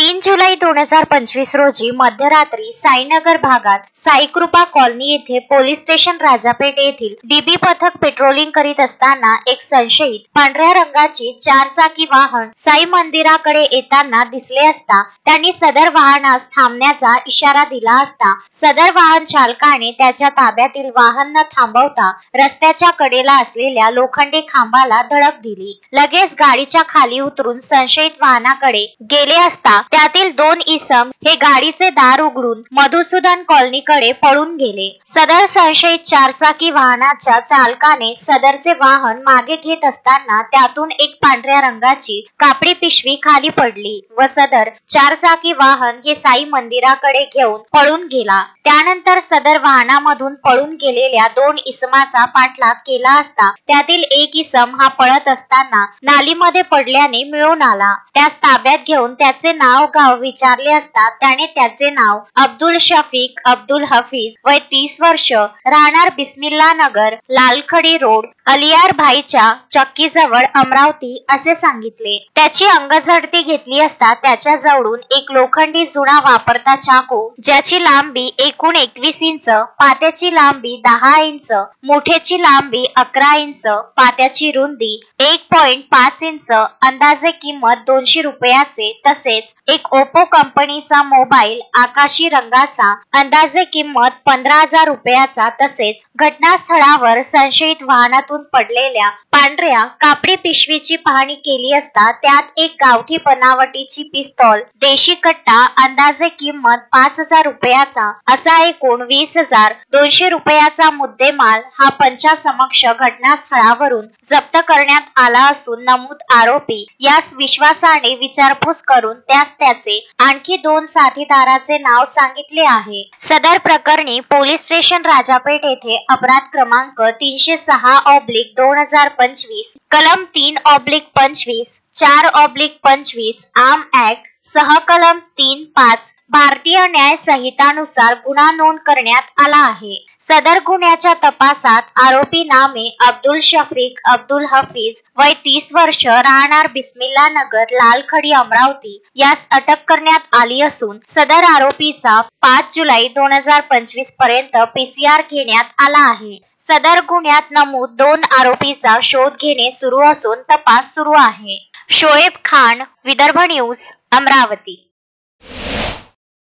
3 जुलै 2025 रोजी मध्यरात्री साईनगर भागात साईकृपा कॉलनी येथे पोलीस स्टेशन राजापेठ येथील डीबी पथक पेट्रोलिंग करीत असताना एक संशयित पांढऱ्या रंगाची 4 चाकी वाहन साई मंदिराकडे येताना दिसले असता त्यांनी सदर वाहनास थांबण्याचा इशारा दिला असता सदर वाहन चालकाने त्याच्या ताब्यातील वाहन न थांबवता रस्त्याच्या कडेला असलेल्या लोखंडी खांबाला धडक दिली। लगेच गाडीच्या खाली उतरून संशयित वाहनाकडे गेले असता त्यातील 2 इसम हे गाडीचे दार उघडून मधुसूदन कॉलनीकडे पळून गेले। सदर संशयित 4 चाकी वाहनाच्या चालकाने सदरचे वाहन मागे घेत असताना त्यातून एक पांढऱ्या रंगाची कापडी पिशवी खाली पडली व सदर 4 चाकी वाहन हे साई मंदिराकडे घेऊन पळून गेला। त्यानंतर सदर वाहनामधून पळून गेलेल्या 2 इसमाचा पाठलाग केला असता त्यातील एक इसम हा पळत असताना नालीमध्ये पडल्याने मिळून आला। त्यास ताब्यात घेऊन त्याचे नाव गाव विचारले असता त्याने त्याचे नाव अब्दुल शफीक अब्दुल हफीज वय 30 वर्ष राहणार बिस्मिल्ला नगर लालखडी रोड अलियार भाईच्या चक्कीजवळ अमरावती असे सांगितले। त्याची अंगझडती घेतली असता त्याच्या जवळून एक लोखंडी जुना वापरता चाकू ज्याची लांबी एकूण 21 इंच, पात्याची लांबी 10 इंच, मुठेची लांबी 11 इंच, पात्याची रुंदी 1.5 इंच, अंदाजे किंमत 200 रुपयाचे तसेच एक ओप्पो कंपनीचा मोबाईल आकाशी रंगाचा अंदाजे किंमत 15,000 रुपयाचा तसेच घटनास्थळावर संशयित वाहनातून पडलेल्या पांढऱ्या कापडी पिशवीची पाहणी केली असता त्यात एक गावठी बनावटीची पिस्तॉल, देशी कट्टा अंदाजे किंमत 5,000 रुपयाचा असा एकूण 20,200 रुपयाचा मुद्देमाल हा पंचासमक्ष घटनास्थळावरून जप्त करण्यात आला असून नमूद आरोपी यास विश्वासाने विचारपूस करून त्यास त्याचे आणखी 2 साथीदाराचे नाव सांगितले आहे। सदर प्रकरणी पोलीस स्टेशन राजापेठ येथे अपराध क्रमांक 306/2025 कलम 3/25 4/25 आर्म ऍक्ट सह कलम 3(5) भारतीय न्याय संहितानुसार गुन्हा नोंद करण्यात आला आहे। सदर गुन्ह्याच्या तपासात आरोपी नामे अब्दुल शफीक अब्दुल हफीज वय 30 वर्ष राहणार बिस्मिल्ला नगर लालखडी अमरावती यास अटक करण्यात आली असून सदर आरोपीचा 5 जुलै 2025 पर्यंत PCR घेण्यात आला आहे। सदर गुन्ह्यात नमूद 2 आरोपीचा शोध घेणे सुरू असून तपास सुरू आहे। शोएब खान, विदर्भ न्यूज, अमरावती।